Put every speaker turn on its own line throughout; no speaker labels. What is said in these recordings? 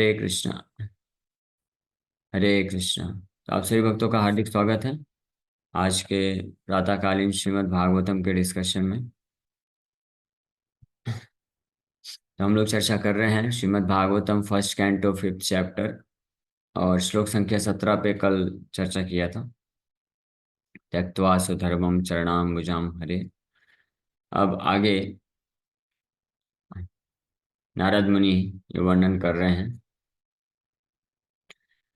हरे कृष्णा। हरे कृष्णा। तो आप सभी भक्तों का हार्दिक स्वागत है आज के प्रातःकालीन श्रीमद् भागवतम के डिस्कशन में। तो हम लोग चर्चा कर रहे हैं Shrimad Bhagavatam first canto fifth chapter, और श्लोक संख्या 17 पे कल चर्चा किया था। त्यक्त्वा स्वधर्मं चरणाम्बुजां हरे। अब आगे नारद मुनि ये वर्णन कर रहे हैं।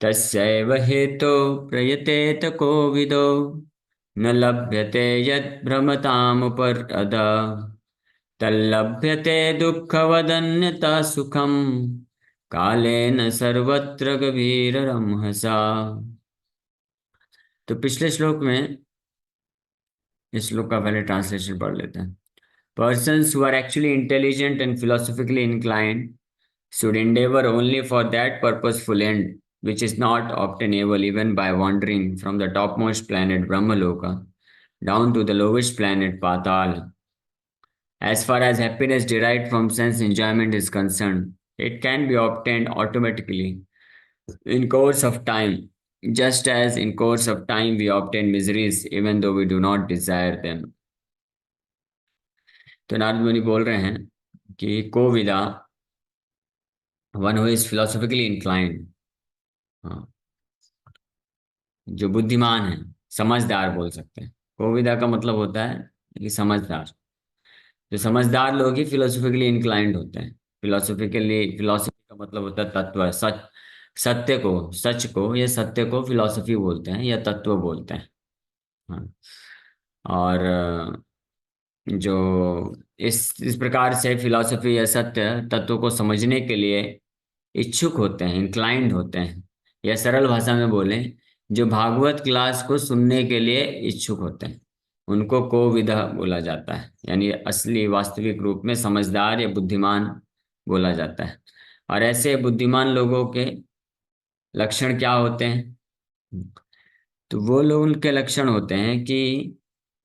तस्यैव हेतो प्रयतेत कोविदो न लभ्यते यद्भ्रमतामुपरदा तल्लभ्यते दुःखवदन्यता सुखम कालेन सर्वत्र गभीररमहसा। तो पिछले श्लोक में इस श्लोक का पहले ट्रांसलेशन पढ़ लेते हैं। Persons who are actually intelligent and philosophically inclined should endeavor only for that purposeful end, which is not obtainable even by wandering from the topmost planet Brahmaloka down to the lowest planet Patal. As far as happiness derived from sense enjoyment is concerned, it can be obtained automatically in course of time, just as in course of time we obtain miseries even though we do not desire them. तो नारद मुनि बोल रहे हैं कि कोविदा, one who is philosophically inclined, जो बुद्धिमान है, समझदार बोल सकते हैं। कोविदा का मतलब होता है कि समझदार। जो समझदार लोग ही फिलोसॉफिकली इंक्लाइंड होते हैं। फिलोसफी का मतलब होता है तत्व, सच, सत्य को, सच को या सत्य को फिलोसफी बोलते हैं या तत्व बोलते हैं। हाँ। और जो इस प्रकार से फिलॉसफी या सत्य तत्व को समझने के लिए इच्छुक होते हैं, इंक्लाइंड होते हैं, या सरल भाषा में बोलें, जो भागवत क्लास को सुनने के लिए इच्छुक होते हैं, उनको कोविदा बोला जाता है। यानी असली वास्तविक रूप में समझदार या बुद्धिमान बोला जाता है। और ऐसे बुद्धिमान लोगों के लक्षण क्या होते हैं? तो वो लोग, उनके लक्षण होते हैं कि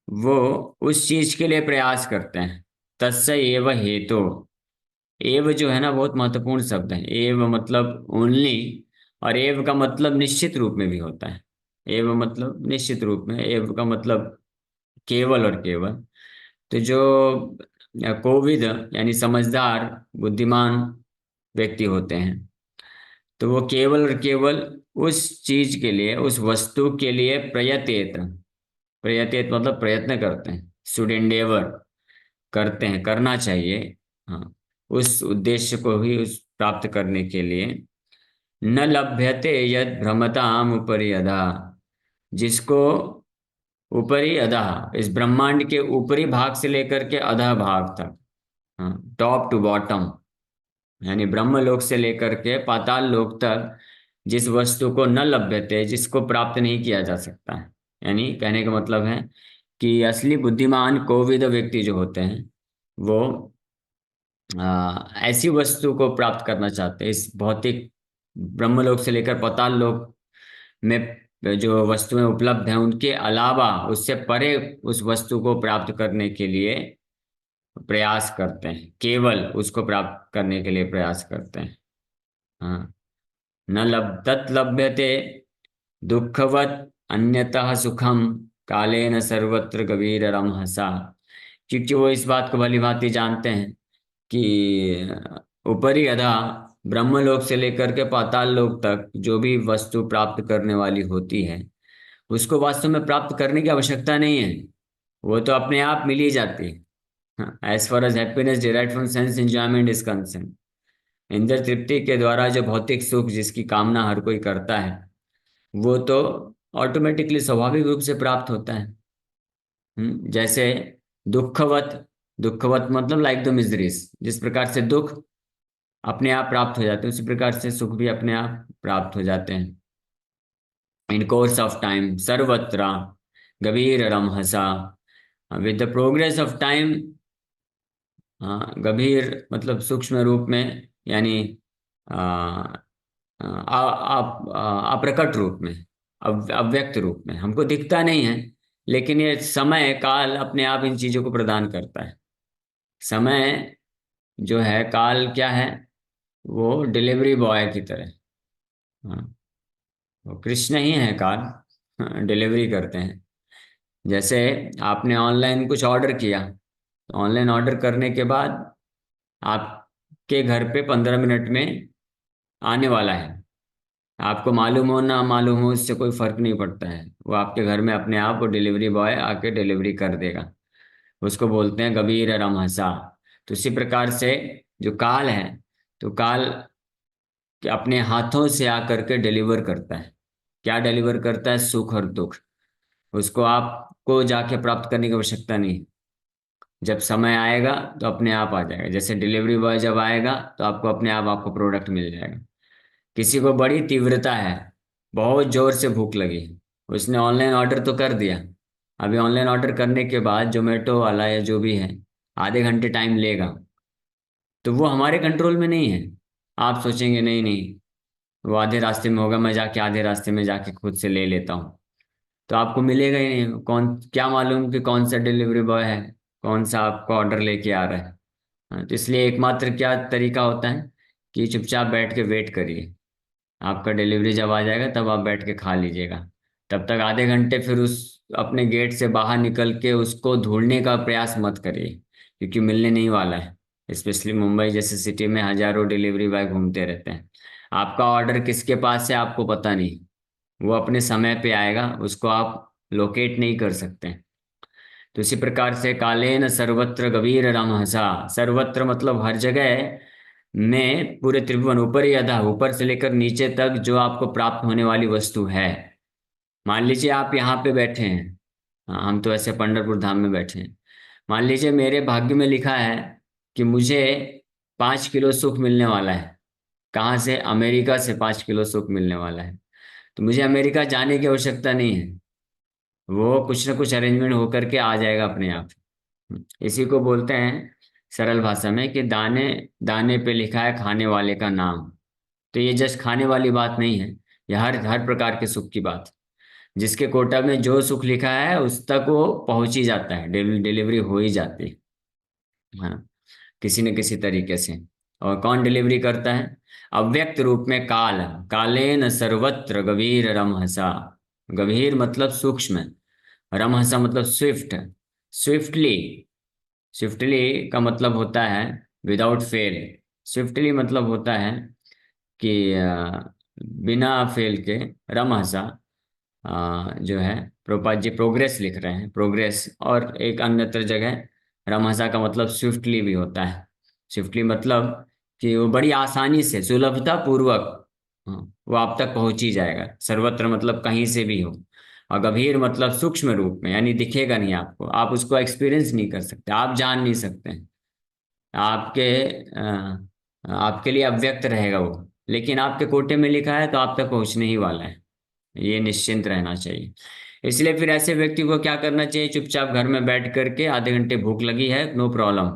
वो उस चीज के लिए प्रयास करते हैं। तस्य एव हेतु। एव जो है ना, बहुत महत्वपूर्ण शब्द है। एव मतलब ओनली, और एव का मतलब निश्चित रूप में भी होता है। एव मतलब निश्चित रूप में, एव का मतलब केवल और केवल। तो जो कोविद यानी समझदार बुद्धिमान व्यक्ति होते हैं, तो वो केवल और केवल उस चीज के लिए, उस वस्तु के लिए प्रयतेत, प्रयतेत मतलब प्रयत्न करते हैं। शुड एंडेवर, करते हैं, करना चाहिए। हाँ, उस उद्देश्य को ही उस प्राप्त करने के लिए। न लभ्यते यद भ्रमताम उपरि अधा, जिसको ऊपरी अधा, इस ब्रह्मांड के ऊपरी भाग से लेकर के अधा भाग तक, हाँ, टॉप टू बॉटम, यानी ब्रह्मलोक से लेकर के पाताल लोक तक जिस वस्तु को न लभ्यते, जिसको प्राप्त नहीं किया जा सकता है। यानी कहने का मतलब है कि असली बुद्धिमान कोविद व्यक्ति जो होते हैं, वो ऐसी वस्तु को प्राप्त करना चाहते हैं। इस भौतिक ब्रह्मलोक से लेकर पाताल लोक में जो वस्तुएं उपलब्ध हैं, उनके अलावा उससे परे उस वस्तु को प्राप्त करने के लिए प्रयास करते हैं। केवल उसको प्राप्त करने के लिए प्रयास करते हैं। हाँ। न तत् लभ्यते दुःखवत् अन्यतः सुखम कालेन सर्वत्र कबीर रमहसा। क्योंकि वो इस बात को भली भांति जानते हैं कि ऊपरी अधा, ब्रह्मलोक से लेकर के पाताल लोक तक जो भी वस्तु प्राप्त करने वाली होती है, उसको वास्तव में प्राप्त करने की आवश्यकता नहीं है। वो तो अपने आप मिल ही जाती है। As far as happiness derived from sense enjoyment is concern, इंद्र तृप्ति के द्वारा जो भौतिक सुख जिसकी कामना हर कोई करता है, वो तो ऑटोमेटिकली स्वाभाविक रूप से प्राप्त होता है। जैसे दुखवत, दुखवत मतलब लाइक द मिजरीज, जिस प्रकार से दुख अपने आप प्राप्त हो जाते हैं, उसी प्रकार से सुख भी अपने आप प्राप्त हो जाते हैं। इन कोर्स ऑफ टाइम सर्वत्र गभीर रमहसा, with the progress of time. हाँ, गंभीर मतलब सूक्ष्म रूप में, यानी अप्रकट रूप में, अव्यक्त रूप में, हमको दिखता नहीं है, लेकिन ये समय काल अपने आप इन चीजों को प्रदान करता है। समय जो है, काल क्या है? वो डिलीवरी बॉय की तरह। हाँ, वो कृष्ण ही है काल, डिलीवरी करते हैं। जैसे आपने ऑनलाइन कुछ ऑर्डर किया, तो ऑनलाइन ऑर्डर करने के बाद आपके घर पे 15 मिनट में आने वाला है। आपको मालूम हो ना मालूम हो, इससे कोई फर्क नहीं पड़ता है। वो आपके घर में अपने आप वो डिलीवरी बॉय आके डिलीवरी कर देगा। उसको बोलते हैं गबीर रमहसा। तो इसी प्रकार से जो काल है, तो काल कि अपने हाथों से आकर के डिलीवर करता है। क्या डिलीवर करता है? सुख और दुख। उसको आपको जाके प्राप्त करने की आवश्यकता नहीं। जब समय आएगा तो अपने आप आ जाएगा। जैसे डिलीवरी बॉय जब आएगा तो आपको अपने आप आपको प्रोडक्ट मिल जाएगा। किसी को बड़ी तीव्रता है, बहुत जोर से भूख लगी है, उसने ऑनलाइन ऑर्डर तो कर दिया। अभी ऑनलाइन ऑर्डर करने के बाद जोमेटो वाला या जो भी है आधे घंटे टाइम लेगा, तो वो हमारे कंट्रोल में नहीं है। आप सोचेंगे नहीं नहीं, वो आधे रास्ते में होगा, मैं जाके आधे रास्ते में जाके खुद से ले लेता हूँ। तो आपको मिलेगा ही नहीं। कौन, क्या मालूम कि कौन सा डिलीवरी बॉय है, कौन सा आपका ऑर्डर लेके आ रहा है। हाँ, तो इसलिए एकमात्र क्या तरीका होता है कि चुपचाप बैठ के वेट करिए। आपका डिलीवरी जब आ जाएगा तब आप बैठ के खा लीजिएगा। तब तक आधे घंटे फिर उस अपने गेट से बाहर निकल के उसको ढूंढने का प्रयास मत करिए, क्योंकि मिलने नहीं वाला है। स्पेशली मुंबई जैसे सिटी में हजारों डिलीवरी बॉय घूमते रहते हैं। आपका ऑर्डर किसके पास है आपको पता नहीं। वो अपने समय पे आएगा, उसको आप लोकेट नहीं कर सकते। तो इसी प्रकार से कालेन सर्वत्र गभीर रमहसा। सर्वत्र मतलब हर जगह में, पूरे त्रिभुवन ऊपर ही अधा, ऊपर से लेकर नीचे तक जो आपको प्राप्त होने वाली वस्तु है। मान लीजिए आप यहाँ पे बैठे हैं। हाँ, हम तो ऐसे पंढरपुर धाम में बैठे हैं। मान लीजिए मेरे भाग्य में लिखा है कि मुझे 5 किलो सुख मिलने वाला है। कहाँ से? अमेरिका से 5 किलो सुख मिलने वाला है। तो मुझे अमेरिका जाने की आवश्यकता नहीं है। वो कुछ ना कुछ अरेंजमेंट होकर के आ जाएगा अपने आप। इसी को बोलते हैं सरल भाषा में कि दाने दाने पे लिखा है खाने वाले का नाम। तो ये जस्ट खाने वाली बात नहीं है, ये हर हर प्रकार के सुख की बात है। जिसके कोटा में जो सुख लिखा है उस तक वो पहुंच ही जाता है, डिलीवरी हो ही जाती है ना, किसी न किसी तरीके से। और कौन डिलीवरी करता है? अव्यक्त रूप में काल। कालेन सर्वत्र गभीर रमहसा। गभीर मतलब सूक्ष्म, रमहसा मतलब स्विफ्ट, स्विफ्टली। स्विफ्टली का मतलब होता है विदाउट फेल। स्विफ्टली मतलब होता है कि बिना फेल के। रमहसा जो है, प्रोपात जी प्रोग्रेस लिख रहे हैं, प्रोग्रेस। और एक अन्यत्र जगह रमहसा का मतलब स्विफ्टली भी होता है। स्विफ्टली मतलब कि वो बड़ी आसानी से, सुलभता पूर्वक, वो आप तक पहुंच ही जाएगा। सर्वत्र मतलब कहीं से भी हो। और गंभीर मतलब सूक्ष्म रूप में, यानी दिखेगा नहीं आपको, आप उसको एक्सपीरियंस नहीं कर सकते, आप जान नहीं सकते हैं। आपके आपके लिए अव्यक्त रहेगा वो, लेकिन आपके कोटे में लिखा है तो आप तक पहुंचने ही वाला है। ये निश्चिंत रहना चाहिए। इसलिए फिर ऐसे व्यक्ति को क्या करना चाहिए? चुपचाप घर में बैठ करके, आधे घंटे भूख लगी है, नो प्रॉब्लम,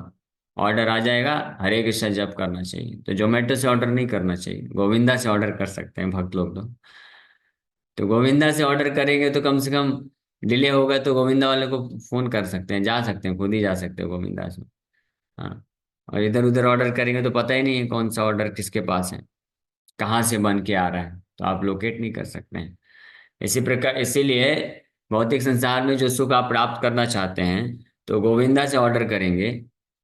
ऑर्डर आ जाएगा, हरे कृष्ण जप करना चाहिए। तो जोमेटो से ऑर्डर नहीं करना चाहिए, गोविंदा से ऑर्डर कर सकते हैं भक्त लोग तो गोविंदा से ऑर्डर करेंगे तो कम से कम, डिले होगा तो गोविंदा वाले को फोन कर सकते हैं, जा सकते हैं, खुद ही जा सकते हैं गोविंदा से। हाँ। और इधर उधर ऑर्डर करेंगे तो पता ही नहीं है कौन सा ऑर्डर किसके पास है, कहाँ से बन के आ रहा है, तो आप लोकेट नहीं कर सकते हैं। इसी प्रकार, इसीलिए भौतिक संसार में जो सुख आप प्राप्त करना चाहते हैं, तो गोविंदा से ऑर्डर करेंगे।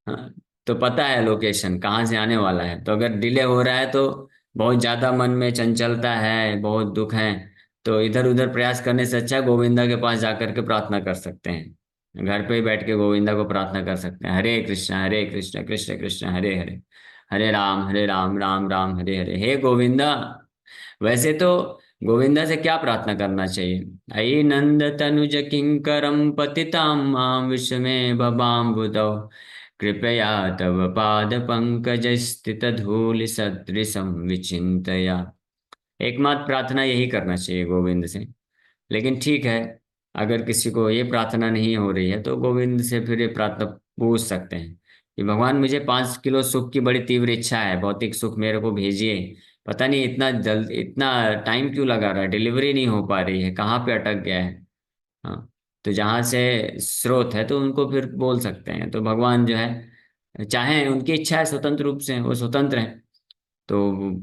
हाँ, तो पता है लोकेशन कहाँ से आने वाला है। तो अगर डिले हो रहा है, तो बहुत ज्यादा मन में चंचलता है, बहुत दुख है, तो इधर उधर प्रयास करने से अच्छा गोविंदा के पास जाकर के प्रार्थना कर सकते हैं। घर पे ही बैठ के गोविंदा को प्रार्थना कर सकते हैं, हरे कृष्ण कृष्ण कृष्ण हरे हरे, हरे राम राम राम हरे हरे, हे गोविंदा। वैसे तो गोविंदा से क्या प्रार्थना करना चाहिए? अयि नंद तनुज किंकरम पतितां मां विस्मय भवाम्बुधौ, कृपया तव पाद पंकज स्थित धूलि सदृशं विचिन्तया। एकमात्र प्रार्थना यही करना चाहिए गोविंद से। लेकिन ठीक है, अगर किसी को ये प्रार्थना नहीं हो रही है तो गोविंद से फिर ये प्रार्थना पूछ सकते हैं कि भगवान मुझे 5 किलो सुख की बड़ी तीव्र इच्छा है, भौतिक सुख मेरे को भेजिए। पता नहीं इतना जल्द, इतना टाइम क्यों लगा रहा है, डिलीवरी नहीं हो पा रही है, कहाँ पे अटक गया है। हाँ, तो जहाँ से स्रोत है तो उनको फिर बोल सकते हैं। तो भगवान जो है, चाहे उनकी इच्छा है, स्वतंत्र रूप से वो स्वतंत्र है। तो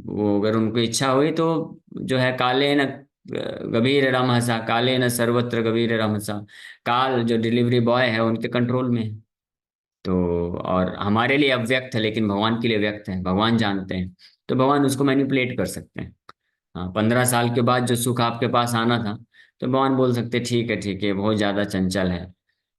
वो अगर उनको इच्छा हुई तो जो है काले न गभीर रमहसा, काले न सर्वत्र गभीर रमहसा, काल जो डिलीवरी बॉय है उनके कंट्रोल में है। तो और हमारे लिए अव्यक्त है लेकिन भगवान के लिए व्यक्त है, भगवान जानते हैं, तो भगवान उसको मैनिपुलेट कर सकते हैं। हाँ, 15 साल के बाद जो सुख आपके पास आना था, तो भगवान बोल सकते ठीक है, ठीक है, बहुत ज्यादा चंचल है,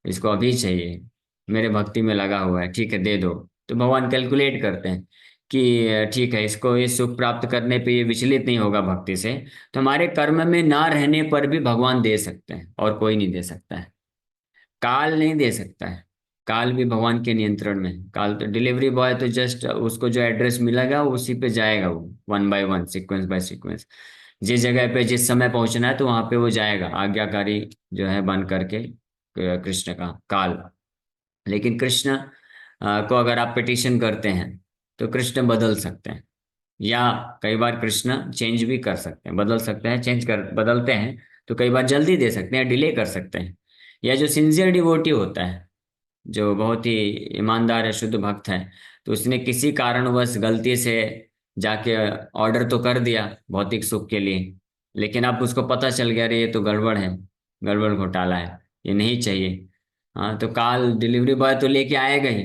इसको अभी चाहिए, मेरे भक्ति में लगा हुआ है, ठीक है दे दो। तो भगवान कैलकुलेट करते हैं कि ठीक है, इसको ये सुख प्राप्त करने पे ये विचलित नहीं होगा भक्ति से, तो हमारे कर्म में ना रहने पर भी भगवान दे सकते हैं, और कोई नहीं दे सकता है। काल नहीं दे सकता है, काल भी भगवान के नियंत्रण में है। काल तो डिलीवरी बॉय तो जस्ट उसको जो एड्रेस मिलेगा उसी पे जाएगा, वो one by one, sequence by sequence, जिस जगह पे जिस समय पहुंचना है तो वहां पे वो जाएगा, आज्ञाकारी जो है बन करके कृष्ण का काल। लेकिन कृष्ण को अगर आप पिटिशन करते हैं तो कृष्ण बदल सकते हैं, या कई बार कृष्ण चेंज भी कर सकते हैं, बदल सकते हैं, चेंज कर बदलते हैं, तो कई बार जल्दी दे सकते हैं, डिले कर सकते हैं। या जो सिंसियर डिवोटी होता है, जो बहुत ही ईमानदार है, शुद्ध भक्त है, तो उसने किसी कारणवश गलती से जाके ऑर्डर तो कर दिया भौतिक सुख के लिए, लेकिन अब उसको पता चल गया रे ये तो गड़बड़ है, गड़बड़ घोटाला है, ये नहीं चाहिए। हाँ, तो काल डिलीवरी बॉय तो लेके आएगा ही,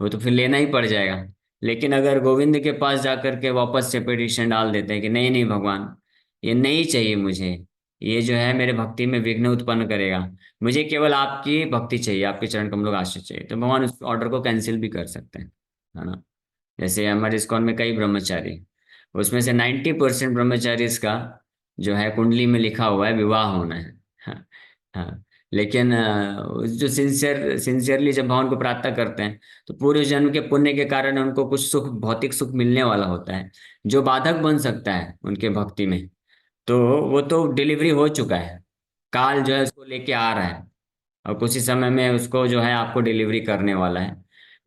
वो तो फिर लेना ही पड़ जाएगा। लेकिन अगर गोविंद के पास जाकर के वापस से पिटिशन डाल देते हैं कि नहीं नहीं भगवान, ये नहीं चाहिए मुझे, ये जो है मेरे भक्ति में विघ्न उत्पन्न करेगा, मुझे केवल आपकी भक्ति चाहिए, आपके चरण कमलों का आश्रय चाहिए, तो भगवान उस ऑर्डर को कैंसिल भी कर सकते हैं, है ना। जैसे हमारे इस्कॉन में कई ब्रह्मचारी, उसमें से 90% ब्रह्मचारी का जो है कुंडली में लिखा हुआ है विवाह होना है। हाँ, हाँ। लेकिन जो सिंसियरली जब भगवान को प्रार्थना करते हैं, तो पूरे जन्म के पुण्य के कारण उनको कुछ सुख, भौतिक सुख मिलने वाला होता है, जो बाधक बन सकता है उनके भक्ति में। तो वो तो डिलीवरी हो चुका है, काल जो है उसको लेके आ रहा है, और कुछ ही समय में उसको जो है आपको डिलीवरी करने वाला है।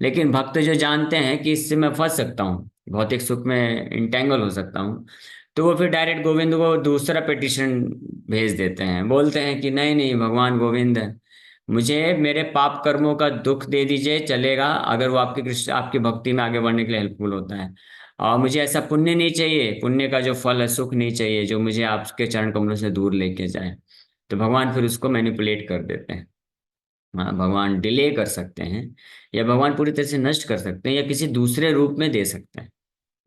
लेकिन भक्त जो जानते हैं कि इससे मैं फंस सकता हूँ, भौतिक सुख में इंटेंगल हो सकता हूँ, तो वो फिर डायरेक्ट गोविंद को दूसरा पिटिशन भेज देते हैं, बोलते हैं कि नहीं नहीं भगवान गोविंद, मुझे मेरे पाप कर्मों का दुख दे दीजिए चलेगा, अगर वो आपके कृष्ण आपकी भक्ति में आगे बढ़ने के लिए हेल्पफुल होता है। और मुझे ऐसा पुण्य नहीं चाहिए, पुण्य का जो फल है सुख नहीं चाहिए, जो मुझे आपके चरण कमलों से दूर लेके जाए। तो भगवान फिर उसको मैनिपुलेट कर देते हैं। हाँ, भगवान डिले कर सकते हैं, या भगवान पूरी तरह से नष्ट कर सकते हैं, या किसी दूसरे रूप में दे सकते हैं।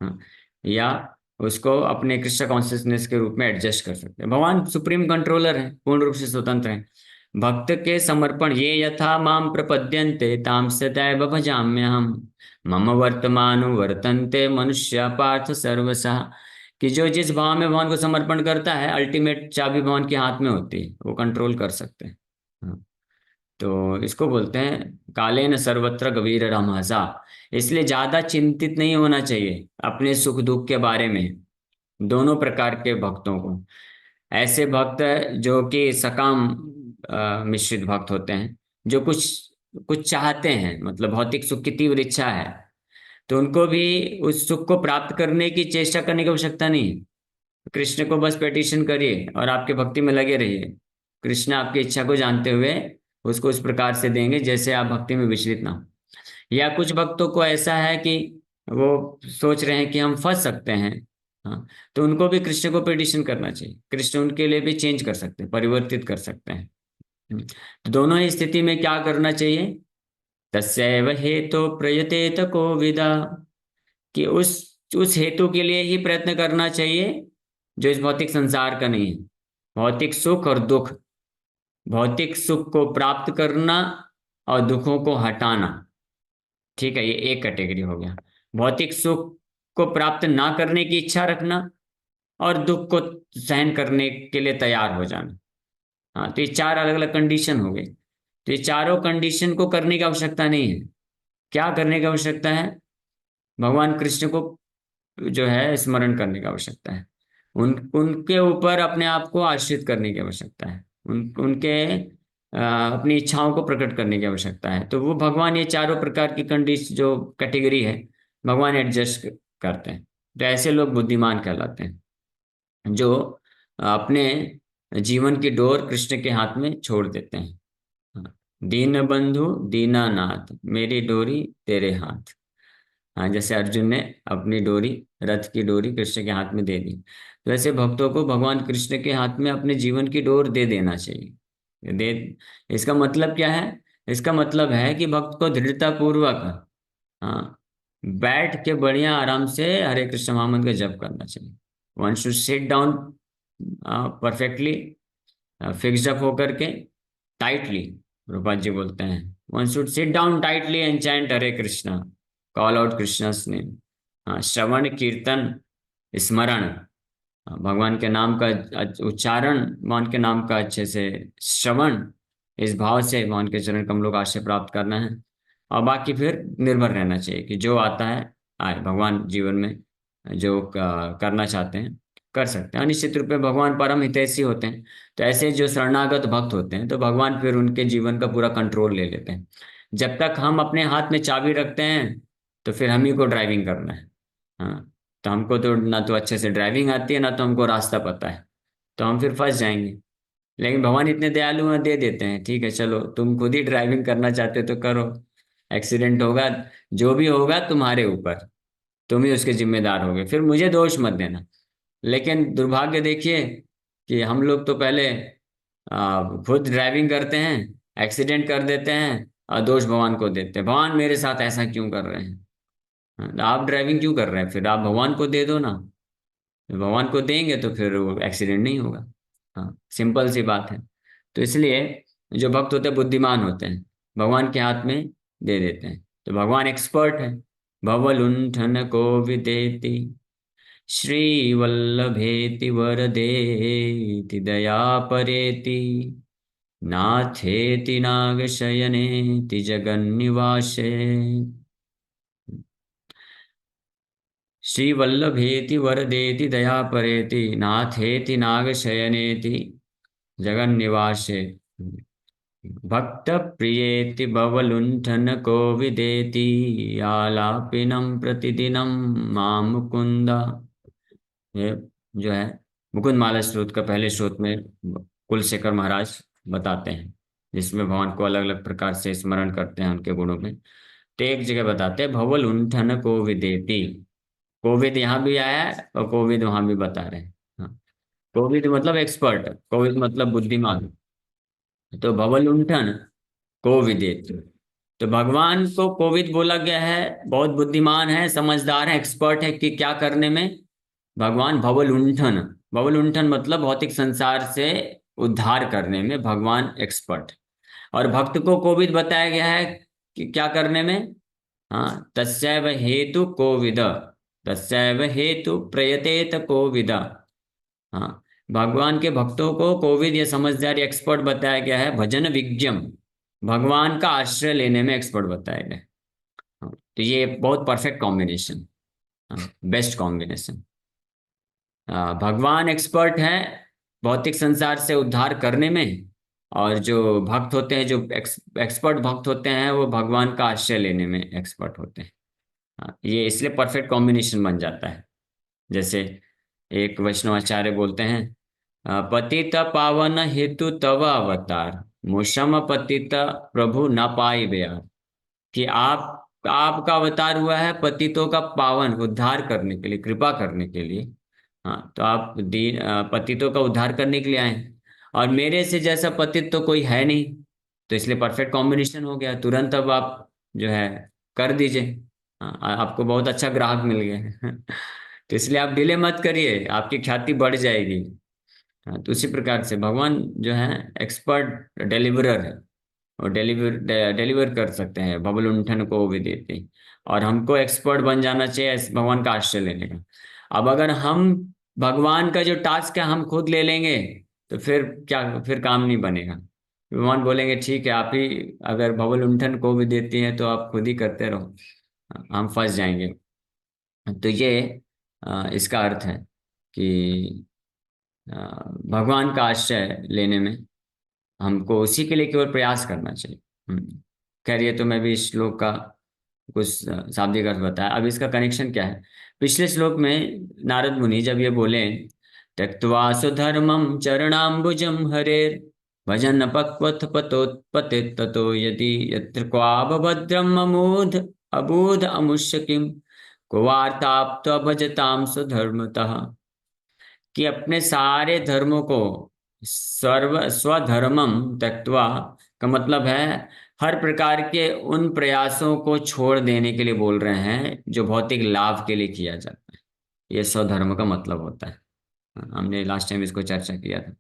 हाँ, या उसको अपने कृष्ण कॉन्शियसनेस के रूप में एडजस्ट कर सकते हैं। भगवान सुप्रीम कंट्रोलर है, पूर्ण रूप से स्वतंत्र है। भक्त के समर्पण ये यथा माम प्रपद्यन्ते ताम सदैव भजाम्यहम्, मम वर्तमान वर्तन्ते मनुष्य पार्थ सर्वसा। कि जो जिस भाव में भगवान को समर्पण करता है, अल्टीमेट चाबी भगवान के हाथ में होती है, वो कंट्रोल कर सकते हैं। हाँ, तो इसको बोलते हैं कालेन सर्वत्र गभीर रमहसा। इसलिए ज्यादा चिंतित नहीं होना चाहिए अपने सुख दुख के बारे में, दोनों प्रकार के भक्तों को। ऐसे भक्त जो कि सकाम मिश्रित भक्त होते हैं, जो कुछ कुछ चाहते हैं, मतलब भौतिक सुख की तीव्र इच्छा है, तो उनको भी उस सुख को प्राप्त करने की चेष्टा करने की आवश्यकता नहीं है। कृष्ण को बस पेटिशन करिए और आपके भक्ति में लगे रहिए, कृष्ण आपकी इच्छा को जानते हुए उसको उस प्रकार से देंगे जैसे आप भक्ति में विचलित ना हो। या कुछ भक्तों को ऐसा है कि वो सोच रहे हैं कि हम फंस सकते हैं, हाँ, तो उनको भी कृष्ण को पेटिशन करना चाहिए, कृष्ण उनके लिए भी चेंज कर सकते हैं, परिवर्तित कर सकते हैं। तो दोनों ही स्थिति में क्या करना चाहिए, तस्यैव हेतु प्रयतेत को विदा, कि उस हेतु के लिए ही प्रयत्न करना चाहिए जो इस भौतिक संसार का नहीं है। भौतिक सुख और दुख, भौतिक सुख को प्राप्त करना और दुखों को हटाना, ठीक है, ये एक कैटेगरी हो गया। भौतिक सुख को प्राप्त ना करने की इच्छा रखना और दुख को सहन करने के लिए तैयार हो जाना। हाँ, तो ये चार अलग अलग कंडीशन हो गई। तो ये चारों कंडीशन को करने की आवश्यकता नहीं है। क्या करने की आवश्यकता है, भगवान कृष्ण को जो है स्मरण करने की आवश्यकता है, उनके ऊपर अपने आप को आश्रित करने की आवश्यकता है, उनके अपनी इच्छाओं को प्रकट करने की आवश्यकता है। तो वो भगवान ये चारों प्रकार की कंडीशन जो कैटेगरी है, भगवान एडजस्ट करते हैं। तो ऐसे लोग बुद्धिमान कहलाते हैं, जो अपने जीवन की डोर कृष्ण के हाथ में छोड़ देते हैं। हाँ, दीन बंधु दीनानाथ मेरी डोरी तेरे हाथ। हाँ, जैसे अर्जुन ने अपनी डोरी, रथ की डोरी कृष्ण के हाथ में दे दी, तो ऐसे भक्तों को भगवान कृष्ण के हाथ में अपने जीवन की डोर दे देना चाहिए। दे इसका मतलब क्या है? इसका मतलब है कि भक्त को दृढ़ता पूर्वक, हाँ, बैठ के बढ़िया आराम से हरे कृष्ण महामंत्र का जप करना चाहिए। One should sit down perfectly, fixed up होकर के, टाइटली। प्रभुपाद जी बोलते हैं, one should sit down tightly and chant Hare Krishna, call out Krishna's name. हाँ, श्रवण कीर्तन स्मरण, हाँ, भगवान के नाम का उच्चारण, भगवान के नाम का अच्छे से श्रवण, इस भाव से भगवान के चरण कमलों का आश्रय प्राप्त करना है। और बाकी फिर निर्भर रहना चाहिए कि जो आता है आए, भगवान जीवन में जो करना चाहते हैं कर सकते हैं। निश्चित रूप में भगवान परम हितैषी होते हैं, तो ऐसे जो शरणागत भक्त होते हैं तो भगवान फिर उनके जीवन का पूरा कंट्रोल ले लेते हैं। जब तक हम अपने हाथ में चाबी रखते हैं तो फिर हम ही को ड्राइविंग करना है। हाँ, तो हमको तो ना तो अच्छे से ड्राइविंग आती है, ना तो हमको रास्ता पता है, तो हम फिर फंस जाएंगे। लेकिन भगवान इतने दयालु हैं, दे देते हैं, ठीक है चलो तुम खुद ही ड्राइविंग करना चाहते हो तो करो, एक्सीडेंट होगा, जो भी होगा तुम्हारे ऊपर, तुम ही उसके जिम्मेदार होगे, फिर मुझे दोष मत देना। लेकिन दुर्भाग्य देखिए कि हम लोग तो पहले खुद ड्राइविंग करते हैं, एक्सीडेंट कर देते हैं और दोष भगवान को देते हैं, भगवान मेरे साथ ऐसा क्यों कर रहे हैं। हाँ, तो आप ड्राइविंग क्यों कर रहे हैं? फिर आप भगवान को दे दो ना, भगवान को देंगे तो फिर वो एक्सीडेंट नहीं होगा। हाँ, सिंपल सी बात है। तो इसलिए जो भक्त होते हैं बुद्धिमान होते हैं, भगवान के हाथ में दे देते हैं, तो भगवान एक्सपर्ट है। भवलुंठन को विदेति श्री वल्लभेति वरदेति दया परेति नाथेति नागशयनेति जगन्निवासे। श्री वल्लभेति वरदेति दया परेति नाथेति नागशयनेति जगन्निवासे भक्त प्रियेति भवलुंठन को विदेति आलापिनम प्रतिदिनम माम मुकुंदा। ये जो है मुकुंद माला स्रोत का पहले स्रोत में कुलशेखर महाराज बताते हैं, जिसमें भगवान को अलग अलग प्रकार से स्मरण करते हैं उनके गुणों में। तो एक जगह बताते हैं भवलुंठन को विदेति, कोविद यहाँ भी आया है और कोविद वहां भी बता रहे हैं। हाँ, कोविद मतलब एक्सपर्ट, कोविद मतलब बुद्धिमान, तो भवलुंठन को विदित, तो भगवान को कोविद बोला गया है, बहुत बुद्धिमान है, समझदार है, एक्सपर्ट है कि क्या करने में। भगवान भवलुंठन, भवलुंठन मतलब भौतिक संसार से उद्धार करने में भगवान एक्सपर्ट। और भक्त को कोविद बताया गया है कि क्या करने में। हाँ, तस्यैव हेतु कोविद, तस्यैव हेतु प्रयतेत कोविद। हाँ, भगवान के भक्तों को कोविद या समझदार एक्सपर्ट बताया गया है, भजन विज्ञम, भगवान का आश्रय लेने में एक्सपर्ट बताया गया है। हाँ, तो ये बहुत परफेक्ट कॉम्बिनेशन, बेस्ट कॉम्बिनेशन। भगवान एक्सपर्ट है भौतिक संसार से उद्धार करने में, और जो भक्त होते हैं, जो एक्सपर्ट भक्त होते हैं, वो भगवान का आश्रय लेने में एक्सपर्ट होते हैं। हाँ, ये इसलिए परफेक्ट कॉम्बिनेशन बन जाता है। जैसे एक वैष्णवाचार्य बोलते हैं, पतित पावन हेतु तव अवतार, मुषम पतित प्रभु न पाई बेअर। कि आपका अवतार हुआ है पतितों का पावन, उद्धार करने के लिए, कृपा करने के लिए। हाँ, तो आप पतितों का उद्धार करने के लिए आए हैं, और मेरे से जैसा पतित तो कोई है नहीं, तो इसलिए परफेक्ट कॉम्बिनेशन हो गया, तुरंत अब आप जो है कर दीजिए। हाँ, आपको बहुत अच्छा ग्राहक मिल गया। तो इसलिए आप डिले मत करिए, आपकी ख्याति बढ़ जाएगी। हाँ, तो उसी प्रकार से भगवान जो है एक्सपर्ट डिलीवरर है, और डिलीवर कर सकते हैं, बबल उंठन को भी देते हैं। और हमको एक्सपर्ट बन जाना चाहिए भगवान का आश्रय लेने का। अब अगर हम भगवान का जो टास्क है हम खुद ले लेंगे तो फिर क्या, फिर काम नहीं बनेगा। भगवान बोलेंगे ठीक है, आप ही अगर भवल उंठन को भी देती हैं तो आप खुद ही करते रहो, हम फंस जाएंगे। तो ये इसका अर्थ है कि अ, भगवान का आश्रय लेने में हमको उसी के लिए केवल प्रयास करना चाहिए। खैर ये तो मैं भी इस श्लोक का कुछ शाब्दिक अर्थ बताया। अब इसका कनेक्शन क्या है? पिछले श्लोक में नारद मुनि जब ये बोले, त्यक्त्वा स्वधर्मं चरणाम्बुजं हरेर भजन पक्वथ पतोत्पते ततो यदि यत्र क्वाभद्रम अमूढ़ अबूढ़ अमुष्य किम को वार्ताप तो भजताम स्वधर्मतः, कि अपने सारे धर्मों को सर्व स्वधर्मम त्यक्त्वा का मतलब है हर प्रकार के उन प्रयासों को छोड़ देने के लिए बोल रहे हैं जो भौतिक लाभ के लिए किया जाता है। ये स्वधर्म का मतलब होता है। हमने लास्ट टाइम इसको चर्चा किया था।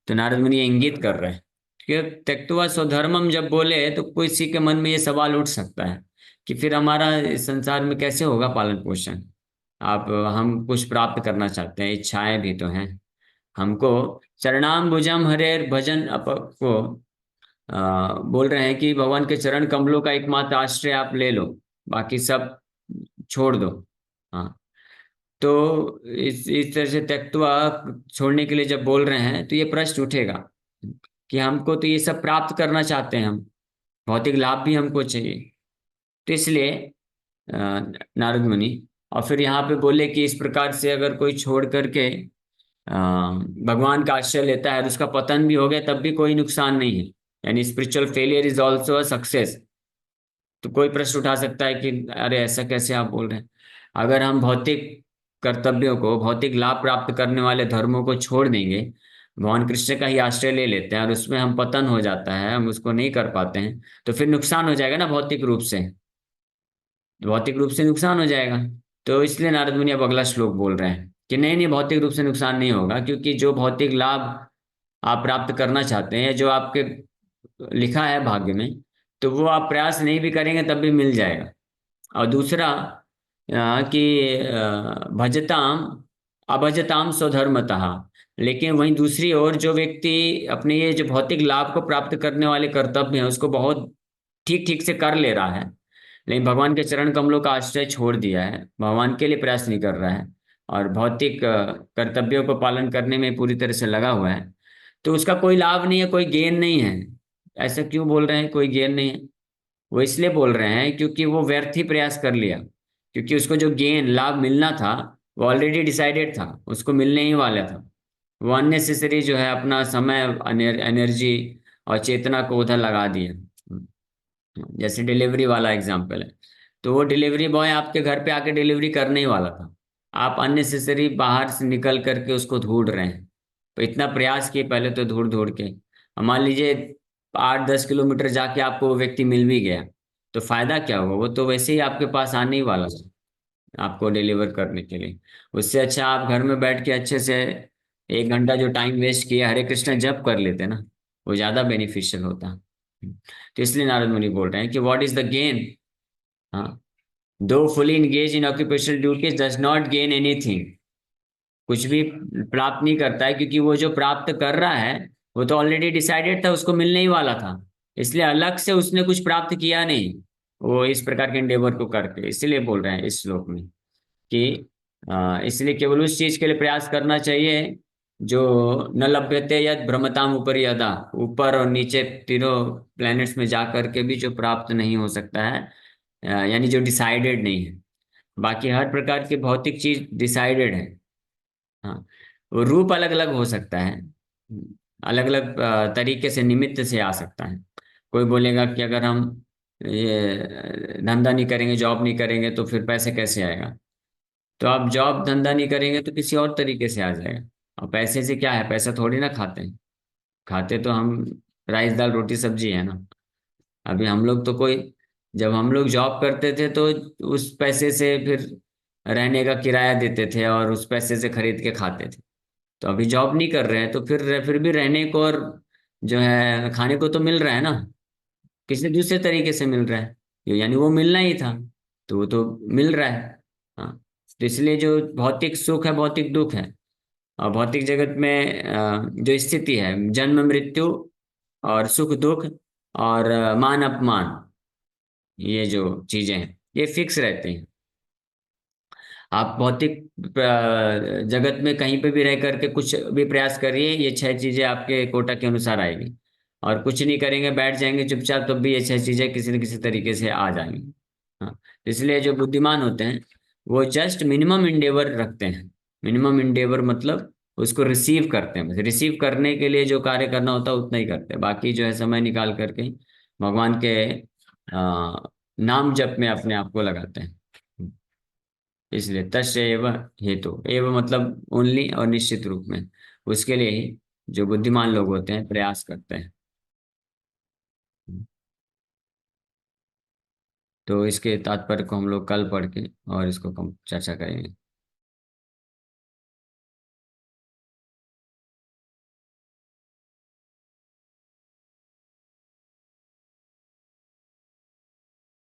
तो नारद मुनि ये इंगित कर रहे हैं कि त्यक्त्वा स्वधर्मम जब बोले तो किसी के मन में ये सवाल उठ सकता है कि फिर हमारा इस संसार में कैसे होगा पालन पोषण। आप हम कुछ प्राप्त करना चाहते हैं, इच्छाएं भी तो हैं हमको। चरणाम्बुजम हरेर भजन अप को बोल रहे हैं कि भगवान के चरण कमलों का एकमात्र आश्रय आप ले लो, बाकी सब छोड़ दो। हाँ, तो इस तरह से त्यक्त्वा छोड़ने के लिए जब बोल रहे हैं तो ये प्रश्न उठेगा कि हमको तो ये सब प्राप्त करना चाहते हैं हम, भौतिक लाभ भी हमको चाहिए। तो इसलिए अ, नारद मुनि और फिर यहाँ पे बोले कि इस प्रकार से अगर कोई छोड़ करके भगवान का आश्रय लेता है और उसका पतन भी हो गया तब भी कोई नुकसान नहीं है, यानी spiritual failure is also a success. तो कोई प्रश्न उठा सकता है कि अरे ऐसा कैसे आप बोल रहे हैं। अगर हम भौतिक कर्तव्यों को, भौतिक लाभ प्राप्त करने वाले धर्मों को छोड़ देंगे, भगवान कृष्ण का ही आश्रय ले लेते हैं और उसमें हम पतन हो जाता है, हम उसको नहीं कर पाते हैं, तो फिर नुकसान हो जाएगा ना भौतिक रूप से, भौतिक रूप से नुकसान हो जाएगा। तो इसलिए नारद मुनि अब अगला श्लोक बोल रहे हैं कि नहीं नहीं, भौतिक रूप से नुकसान नहीं होगा, क्योंकि जो भौतिक लाभ आप प्राप्त करना चाहते हैं, जो आपके लिखा है भाग्य में, तो वो आप प्रयास नहीं भी करेंगे तब भी मिल जाएगा। और दूसरा कि भजताम अभजताम स्वधर्मतः, लेकिन वहीं दूसरी ओर जो व्यक्ति अपने ये जो भौतिक लाभ को प्राप्त करने वाले कर्तव्य हैं उसको बहुत ठीक ठीक से कर ले रहा है, लेकिन भगवान के चरण कमलों का आश्रय छोड़ दिया है, भगवान के लिए प्रयास नहीं कर रहा है और भौतिक कर्तव्यों को पालन करने में पूरी तरह से लगा हुआ है, तो उसका कोई लाभ नहीं है, कोई गेन नहीं है। ऐसा क्यों बोल रहे हैं कोई गेन नहीं है? वो इसलिए बोल रहे हैं क्योंकि वो व्यर्थ ही प्रयास कर लिया, क्योंकि उसको जो गेन लाभ मिलना था वो ऑलरेडी डिसाइडेड था, उसको मिलने ही वाला था। वो अननेसेसरी जो है अपना समय, एनर्जी और चेतना को उधर लगा दिया। जैसे डिलीवरी वाला एग्जाम्पल है, तो वो डिलीवरी बॉय आपके घर पे आके डिलीवरी करने ही वाला था, आप अननेसेसरी बाहर से निकल करके उसको ढूंढ रहे हैं। तो इतना प्रयास किए पहले तो ढूंढ ढूंढ के, अब मान लीजिए 8-10 किलोमीटर जाके आपको वो व्यक्ति मिल भी गया, तो फायदा क्या हुआ? वो तो वैसे ही आपके पास आने ही वाला था आपको डिलीवर करने के लिए। उससे अच्छा आप घर में बैठ के अच्छे से 1 घंटा जो टाइम वेस्ट किया हरे कृष्णा जप कर लेते ना, वो ज्यादा बेनिफिशियल होता। तो इसलिए नारद मुनि बोल रहे हैं कि व्हाट इज द गेन। हाँ, दो fully engage in occupational duties does not gain anything, कुछ भी प्राप्त नहीं करता है, क्योंकि वो जो प्राप्त कर रहा है वो तो ऑलरेडी डिसाइडेड था, उसको मिलने ही वाला था, इसलिए अलग से उसने कुछ प्राप्त किया नहीं वो इस प्रकार के endeavor को करके। इसलिए बोल रहे हैं इस श्लोक में कि इसलिए केवल उस चीज के लिए प्रयास करना चाहिए जो न लभ्यते यद भ्रमताम ऊपर यदा, ऊपर और नीचे तीनों प्लैनेट्स में जा करके भी जो प्राप्त नहीं हो सकता है, यानी जो डिसाइडेड नहीं है। बाकी हर प्रकार की भौतिक चीज डिसाइडेड है। हाँ, वो रूप अलग अलग हो सकता है, अलग अलग तरीके से निमित्त से आ सकता है। कोई बोलेगा कि अगर हम ये धंधा नहीं करेंगे, जॉब नहीं करेंगे तो फिर पैसे कैसे आएगा? तो आप जॉब धंधा नहीं करेंगे तो किसी और तरीके से आ जाएगा। और पैसे से क्या है, पैसा थोड़ी ना खाते हैं, खाते तो हम राइस दाल रोटी सब्जी है ना। अभी हम लोग तो कोई, जब हम लोग जॉब करते थे तो उस पैसे से फिर रहने का किराया देते थे और उस पैसे से खरीद के खाते थे। तो अभी जॉब नहीं कर रहे हैं तो फिर भी रहने को और जो है खाने को तो मिल रहा है ना, किसी दूसरे तरीके से मिल रहा है, यानी वो मिलना ही था तो वो तो मिल रहा है। हाँ, तो इसलिए जो भौतिक सुख है, भौतिक दुख है, और भौतिक जगत में जो स्थिति है, जन्म मृत्यु और सुख दुख और मान अपमान, ये जो चीजें हैं ये फिक्स रहते हैं। आप भौतिक जगत में कहीं पे भी रह करके कुछ भी प्रयास करिए, ये 6 चीजें आपके कोटा के अनुसार आएगी, और कुछ नहीं करेंगे बैठ जाएंगे चुपचाप तब भी ये 6 चीजें किसी न किसी तरीके से आ जाएंगी। हाँ, तो इसलिए जो बुद्धिमान होते हैं वो जस्ट मिनिमम इंडेवर रखते हैं। मिनिमम इंडेवर मतलब उसको रिसीव करते हैं, बस रिसीव करने के लिए जो कार्य करना होता है उतना ही करते हैं, बाकी जो है समय निकाल करके भगवान के नाम जप में अपने आप को लगाते हैं। इसलिए तस्य एव हेतु, एव मतलब ओनली और निश्चित रूप में, उसके लिए ही जो बुद्धिमान लोग होते हैं प्रयास करते हैं। तो इसके तात्पर्य को हम लोग कल पढ़ के और इसको कम चर्चा करेंगे।